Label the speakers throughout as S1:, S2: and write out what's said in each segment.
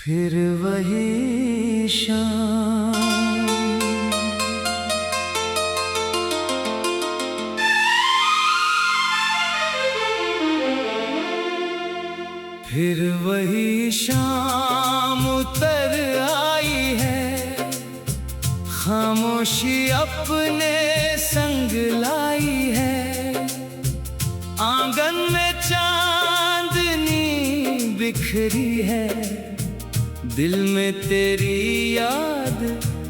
S1: फिर वही शाम, फिर वही शाम उतर आई है, खामोशी अपने संग लाई है। आंगन में चांदनी बिखरी है, दिल में तेरी याद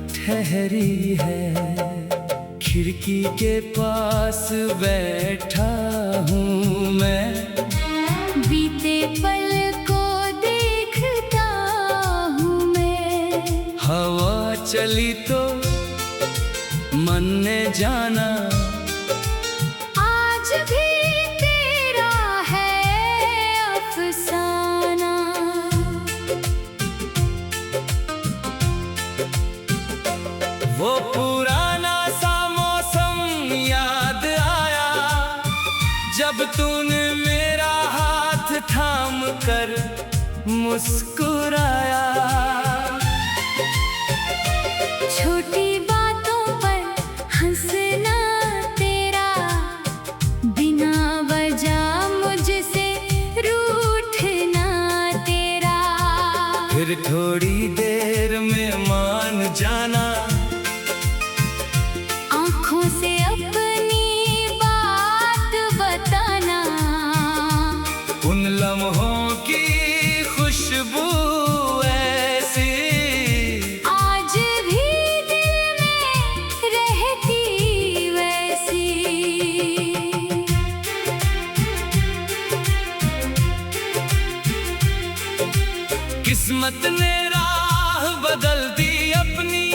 S1: ठहरी है। खिड़की के पास बैठा हूँ मैं,
S2: बीते पल को देखता हूँ मैं।
S1: हवा चली तो मन ने जाना,
S2: आज भी तेरा है अफसाना।
S1: वो पुराना सा मौसम याद आया, जब तूने मेरा हाथ थाम कर मुस्कुराया।
S2: छोटी बातों पर हंसना तेरा, बिना वजह मुझसे रूठना तेरा।
S1: फिर थोड़ी देर में मान जाना,
S2: आँखों से अपनी बात बताना।
S1: उन लम्हों की खुशबू ऐसी,
S2: आज भी दिल में रहती वैसी।
S1: किस्मत ने राह बदल दी अपनी,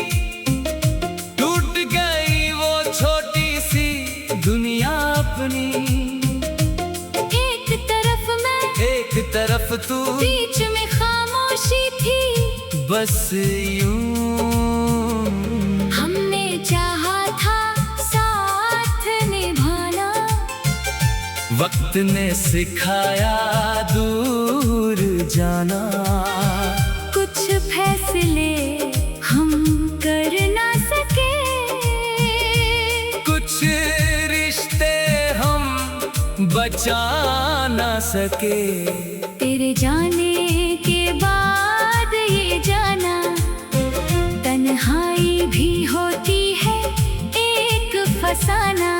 S1: टूट गई वो छोटी सी दुनिया अपनी।
S2: एक तरफ मैं,
S1: एक तरफ तू,
S2: बीच में खामोशी थी।
S1: बस यूं
S2: हमने चाहा था साथ निभाना,
S1: वक्त ने सिखाया दूर जाना।
S2: कुछ फैसले हम कर ना सके,
S1: कुछ रिश्ते हम बचा ना सके।
S2: तेरे जाने के बाद ये जाना, तन्हाई भी होती है एक फसाना।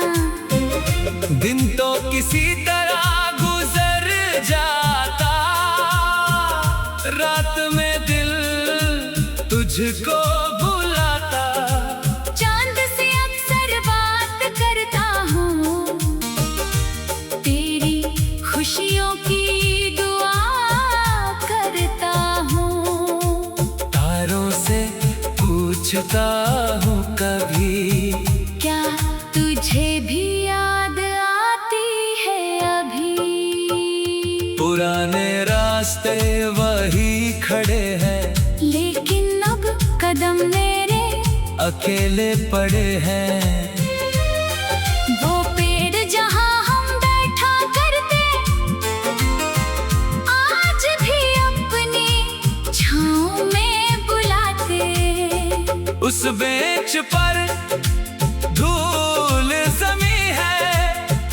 S1: दिन तो किसी तरह गुजर जाता, रात में दिल तुझको बुलाता।
S2: चांद से अक्सर बात करता हूँ, तेरी खुशियों की दुआ करता हूँ।
S1: तारों से पूछता हूँ कभी,
S2: क्या तुझे भी याद आती है अभी?
S1: पुराने रास्ते वही खड़े हैं,
S2: लेकिन अब कदम मेरे
S1: अकेले पड़े हैं।
S2: वो पेड़ जहाँ हम बैठा करते, आज भी अपनी छाँव में बुलाते।
S1: उस बेंच पर धूल जमी है,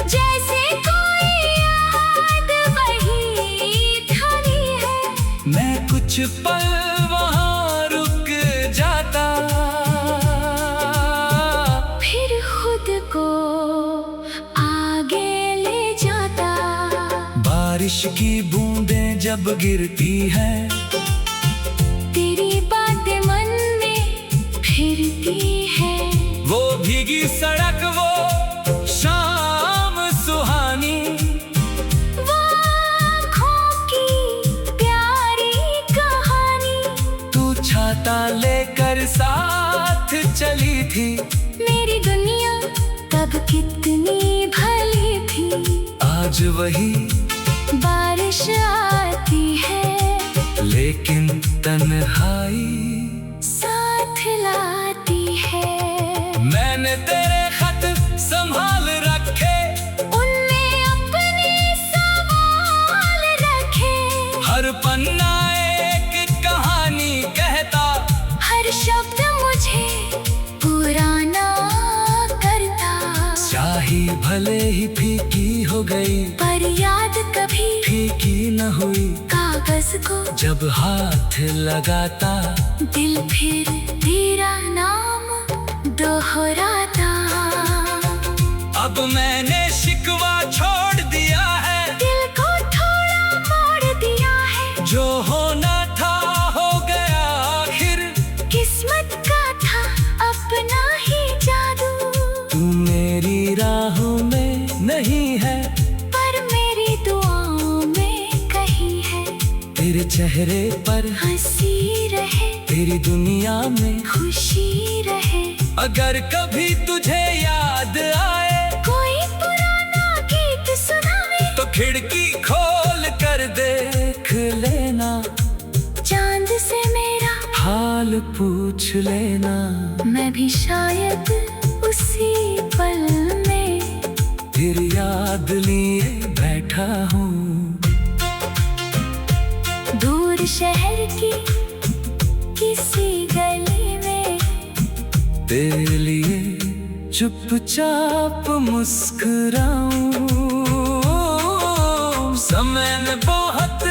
S2: जैसे कोई याद वही धरी है।
S1: मैं कुछ पल वहाँ रुक जाता,
S2: फिर खुद को आगे ले जाता।
S1: बारिश की बूंदें जब गिरती है,
S2: तेरी बातें मन में फिरती है।
S1: वो भीगी सड़क, वो शाम सुहानी,
S2: वो आँखों की प्यारी कहानी।
S1: तू छाता लेकर साथ चली थी,
S2: मेरी दुनिया तब कितनी भली थी।
S1: आज वही
S2: बारिश आती है,
S1: लेकिन तन्हाई
S2: साथ लाती है।
S1: मैंने तेरे खत संभाल रखे,
S2: उनमें अपने सवाल रखे।
S1: हर पन्ना एक कहानी भले ही फीकी हो गई,
S2: पर याद कभी
S1: फीकी न हुई।
S2: कागज को
S1: जब हाथ लगाता,
S2: दिल फिर तेरा नाम दोहराता।
S1: अब मैंने शिकवा छोड़ दिया है,
S2: दिल को थोड़ा मोड़ दिया है।
S1: जो होना था हो गया आखिर,
S2: किस्मत का था अपना ही जादू।
S1: तू मेरी राहों में नहीं है,
S2: पर मेरी दुआओं में कहीं है।
S1: तेरे चेहरे पर
S2: हंसी रहे,
S1: तेरी दुनिया में
S2: खुशी रहे।
S1: अगर कभी तुझे याद आए,
S2: कोई पुराना गीत सुनावे,
S1: तो खिड़की खोल कर देख लेना।
S2: चांद से मेरा
S1: हाल पूछ लेना।
S2: मैं भी शायद उसी पल में
S1: फिर याद लिए बैठा हूँ,
S2: दूर शहर की किसी गली में।
S1: तेरे लिए चुपचाप मुस्कुराऊं। समय ने बहुत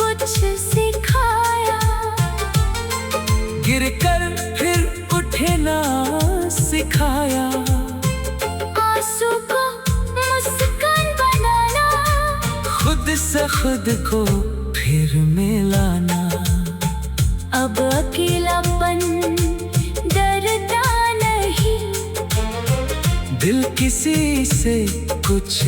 S2: कुछ सिखाया,
S1: गिरकर फिर उठना सिखाया।
S2: आंसू को मुस्कान बनाना,
S1: खुद से खुद को फिर मिलाना।
S2: अब अकेलापन डरता नहीं,
S1: दिल किसी से कुछ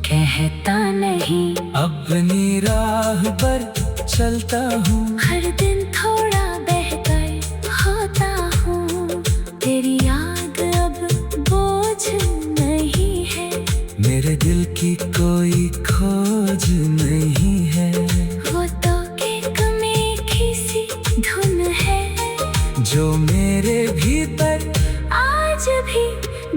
S2: कहता नहीं।
S1: अपनी राह पर चलता हूँ,
S2: हर दिन थोड़ा बेहतर होता हूँ। तेरी याद अब बोझ नहीं है,
S1: मेरे दिल की कोई खोज नहीं है।
S2: वो तो एक मीठी सी धुन है,
S1: जो मेरे भीतर
S2: आज भी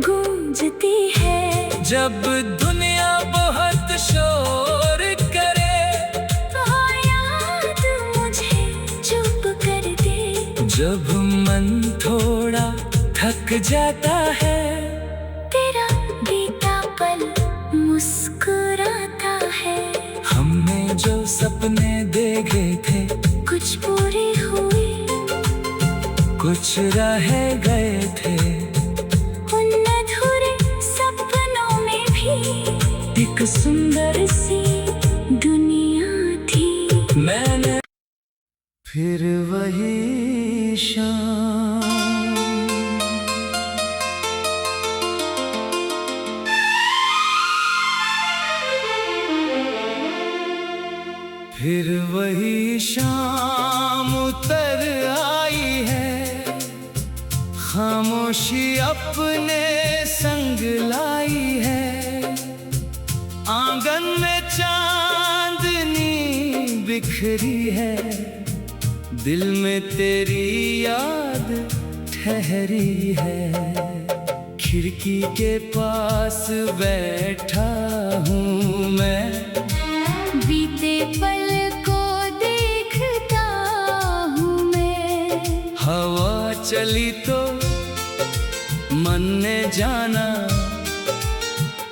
S2: गूंजती है।
S1: जब दुनिया बहुत शोर करे,
S2: वो याद मुझे चुप कर दे।
S1: जब मन थोड़ा थक जाता है,
S2: तेरा बीता पल मुस्कुराता है।
S1: हमने जो सपने देखे थे,
S2: कुछ पूरे हुए,
S1: कुछ रह गए थे।
S2: उन अधूरे सपनों में भी एक सुंदर सी दुनिया थी।
S1: मैंने फिर वही शाम, फिर वही शाम उतर आई है। खामोशी अपने संग लाई है। आंगन में चांदनी बिखरी है, दिल में तेरी याद ठहरी है। खिड़की के पास बैठा हूँ मैं,
S2: बीते पल को देखता हूँ मैं।
S1: हवा चली तो मन ने जाना,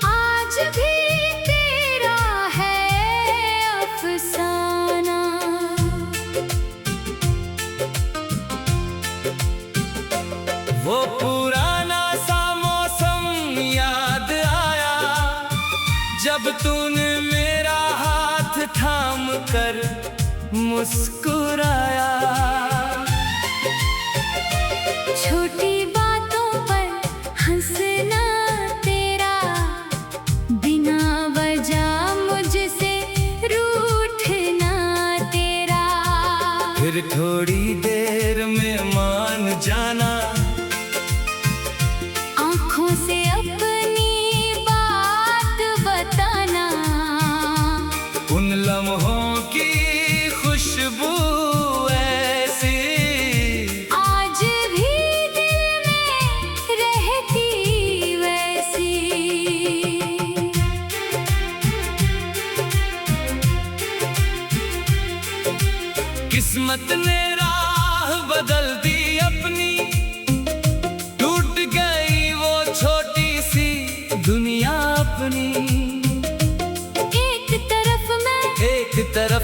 S2: आज भी तेरा है अफसाना।
S1: वो पुराना सा मौसम याद आया, जब तूने मेरा हाथ थाम कर मुस्कुराया।
S2: छोटी बातों पर हंसना तेरा, बिना वजह मुझसे रूठना तेरा।
S1: फिर थोड़ी देर में मान जाना,
S2: आँखों से अपनी बात बताना।
S1: उन लम्हों की खुशबू ऐसी,
S2: आज भी दिल में रहती वैसी।
S1: किस्मत ने राह बदल दी अपनी, टूट गई वो छोटी सी दुनिया अपनी।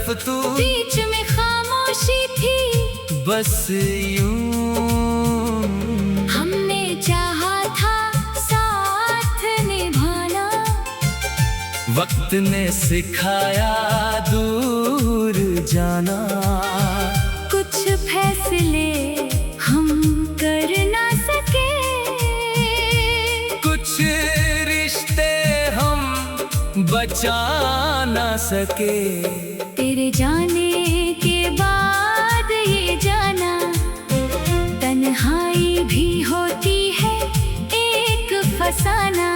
S1: तरफ तू,
S2: बीच में खामोशी थी।
S1: बस यूं
S2: हमने चाहा था साथ निभाना,
S1: वक्त ने सिखाया दूर जाना।
S2: कुछ फैसले हम कर ना सके,
S1: कुछ रिश्ते हम बचा ना सके।
S2: तेरे जाने के बाद ये जाना, तन्हाई भी होती है एक फसाना।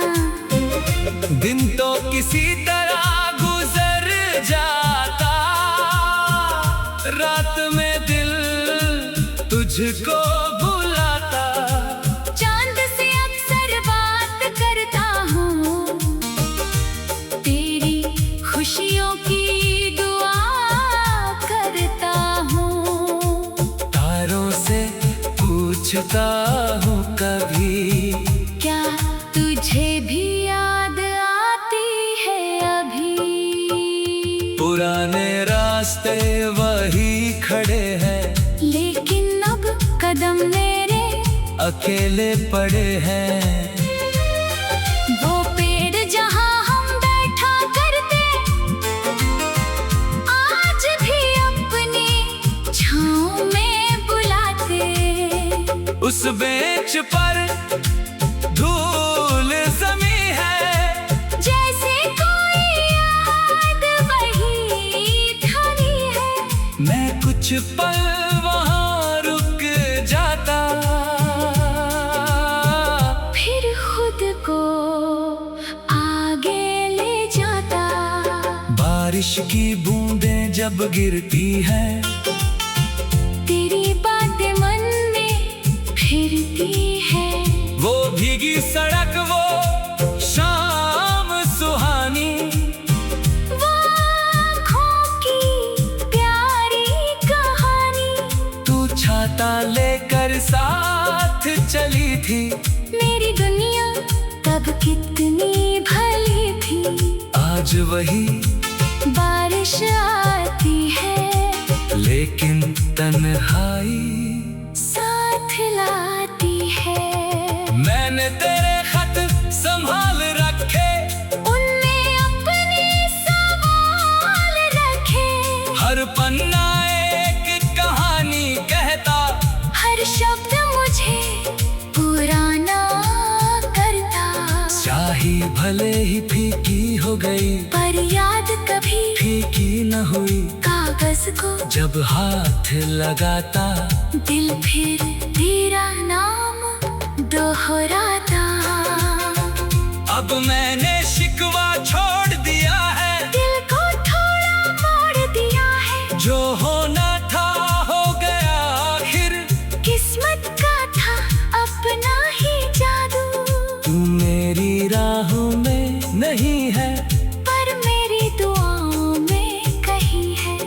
S1: दिन तो किसी तरह गुजर जाता, रात में दिल तुझको बुलाता।
S2: चांद से अक्सर बात करता हूँ, तेरी खुशियों की दुआ करता हूँ।
S1: तारों से पूछता हूँ कभी,
S2: क्या तुझे भी याद आती है अभी?
S1: पुराने रास्ते वही खड़े हैं,
S2: लेकिन अब कदम मेरे
S1: अकेले पड़े हैं।
S2: वो पेड़ जहाँ हम बैठा करते, आज भी अपनी छाँव में बुलाते।
S1: उस बेंच पर धूल जमी है,
S2: जैसे कोई याद वही धरी है।
S1: मैं कुछ पल वहाँ रुक जाता,
S2: फिर खुद को आगे ले जाता।
S1: बारिश की बूंदें जब गिरती है,
S2: तेरी बातें मन में फिरती है।
S1: वो भीगी सड़क, वो शाम सुहानी,
S2: वो आँखों की प्यारी कहानी।
S1: तू छाता लेकर साथ चली थी।
S2: मेरी दुनिया तब कितनी भली थी।
S1: आज वही
S2: बारिश आती है,
S1: लेकिन तन्हाई
S2: साथ लाती है।
S1: मैंने तेरे खत संभाल रखे,
S2: उनमें अपने सवाल रखे।
S1: हर पन्ना एक कहानी कहता,
S2: हर शब्द मुझे पुराना करता।
S1: स्याही भले ही फीकी हो गई,
S2: पर याद कभी
S1: फीकी न हुई।
S2: कागज को
S1: जब हाथ लगाता,
S2: दिल फिर तेरा नाम दोहराता।
S1: अब मैंने शिकवा छोड़ दिया है,
S2: दिल को थोड़ा मोड़ दिया है।
S1: जो होना था हो गया आखिर।
S2: किस्मत का था अपना ही जादू,
S1: तू मेरी राहों में नहीं है,
S2: पर मेरी दुआओं में कहीं है।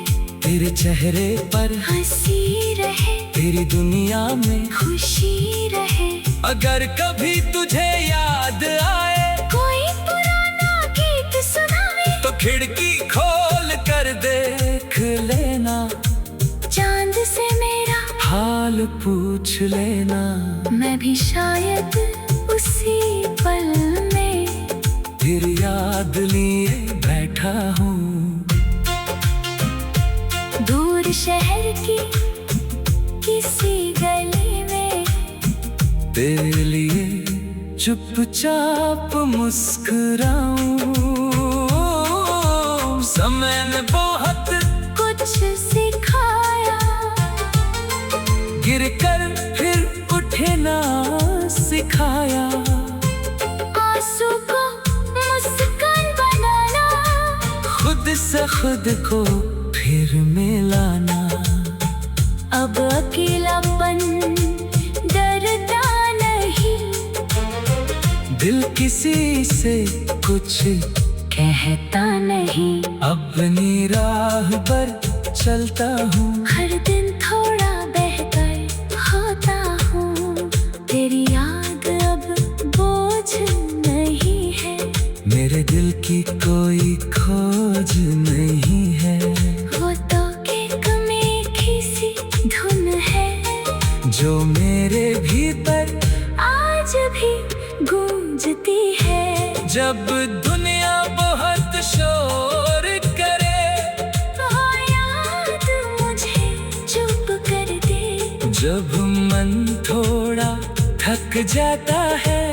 S1: तेरे चेहरे पर
S2: हंसी रहे,
S1: तेरी दुनिया में
S2: खुशी रहे।
S1: अगर कभी तुझे याद आए,
S2: कोई पुराना गीत सुनाए,
S1: तो खिड़की खोल कर देख लेना।
S2: चांद से मेरा
S1: हाल पूछ लेना।
S2: मैं भी शायद उसी पल में
S1: फिर याद लिए बैठा हूँ,
S2: दूर शहर की किसी गली में।
S1: तेरे लिए चुपचाप मुस्कुराऊं। समय ने बहुत
S2: कुछ सिखाया,
S1: गिर कर फिर उठे ना सिखाया।
S2: आंसू को मुस्कान बनाना,
S1: खुद से खुद को फिर मिलाना।
S2: अब अकेलापन डरता नहीं,
S1: दिल किसी से कुछ
S2: कहता नहीं।
S1: अपनी राह पर चलता हूँ,
S2: हर दिन थोड़ा बेहतर होता हूँ। तेरी याद अब बोझ नहीं है,
S1: मेरे दिल की कोई खोज नहीं है।
S2: वो
S1: जो मेरे भीतर
S2: आज भी गूंजती है।
S1: जब दुनिया बहुत शोर करे,
S2: वो याद मुझे चुप कर दे।
S1: जब मन थोड़ा थक जाता है,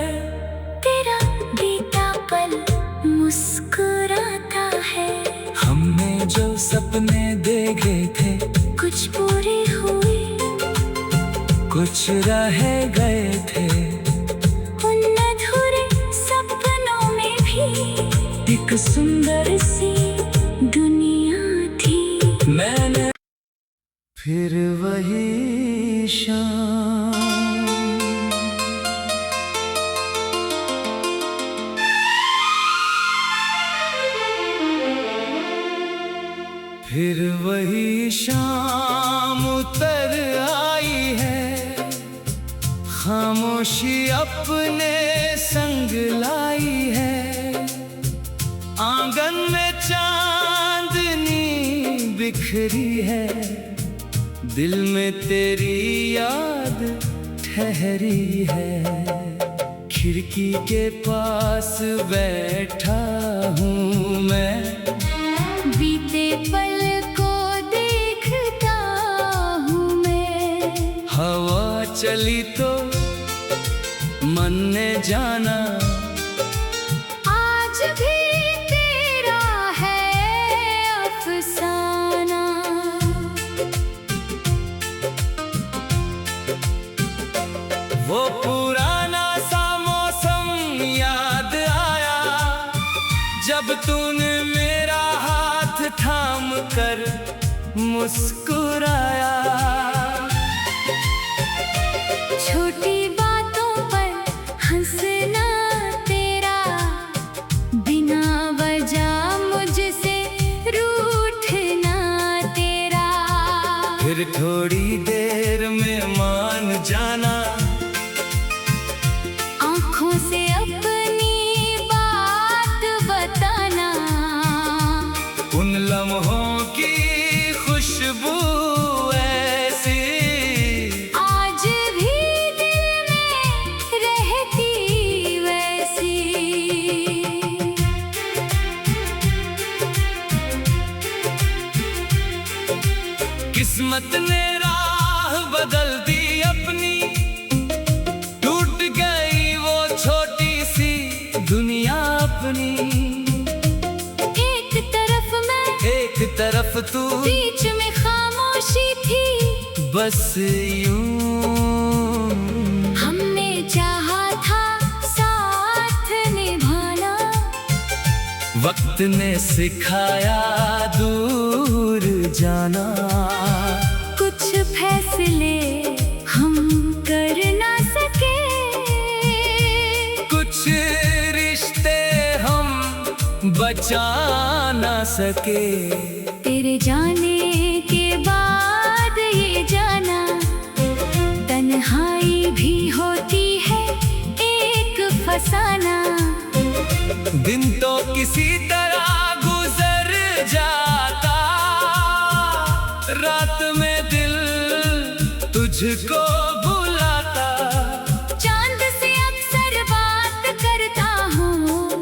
S2: तेरा बीता पल मुस्कुराता है।
S1: हमने जो सपने देखे थे,
S2: कुछ पूरे हुए,
S1: कुछ रह गए थे।
S2: उन अधूरे सपनों में भी एक सुंदर सी दुनिया थी।
S1: मैंने फिर वही शाम, फिर वही शाम उतर आई है। खामोशी अपने संग लाई है। आंगन में चांदनी बिखरी है, दिल में तेरी याद ठहरी है। खिड़की के पास बैठा हूँ मैं,
S2: बीते पल को देखता हूँ मैं।
S1: हवा चली तो मन ने जाना,
S2: आज भी तेरा है अफसाना।
S1: वो पुराना सा मौसम याद आया, जब तूने मेरा हाथ थाम कर मुस्कुराया।
S2: छोटी बातों पर हंसना तेरा, बिना वजह मुझसे रूठना तेरा।
S1: फिर थोड़ी देर में मान जाना,
S2: आँखों से अपनी बात बताना।
S1: उन लम्हों की खुशबू ऐसी
S2: आज भी दिल में रहती वैसी।
S1: किस्मत ने राह बदल दी अपनी, टूट गई वो छोटी सी दुनिया अपनी।
S2: एक तरफ मैं,
S1: एक तरफ तू,
S2: बीच में खामोशी थी।
S1: बस यूं
S2: हमने चाहा था साथ निभाना,
S1: वक्त ने सिखाया दूर जाना।
S2: कुछ फैसले हम कर ना सके,
S1: कुछ रिश्ते हम बचा ना सके।
S2: तेरे जाने के बाद ये जाना, तन्हाई भी होती है एक फसाना।
S1: दिन तो किसी तरह गुजर जाता, रात में दिल तुझको बुलाता।
S2: चांद से अक्सर बात करता हूँ,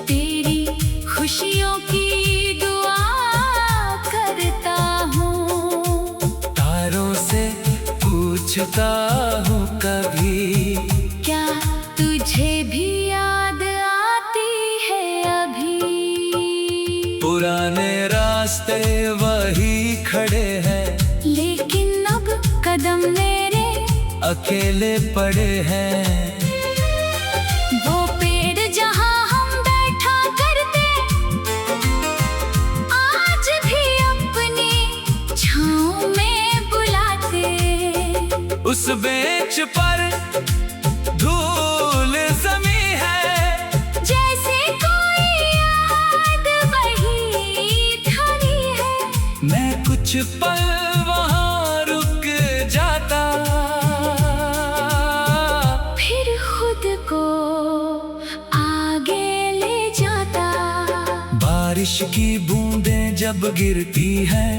S2: तेरी खुशियों की दुआ करता हूँ।
S1: तारों से पूछता हूँ कभी,
S2: क्या तुझे भी याद आती है अभी?
S1: पुराने रास्ते वही खड़े हैं,
S2: लेकिन अब कदम मेरे
S1: अकेले पड़े हैं।
S2: वो पेड़ जहाँ हम बैठा करते, आज भी अपनी छाँव में बुलाते।
S1: उस बेंच पर धूल जमी है,
S2: जैसे कोई याद वही धरी है।
S1: मैं कुछ पल वहाँ रुक जाता,
S2: फिर खुद को आगे ले जाता।
S1: बारिश की बूंदें जब गिरती है,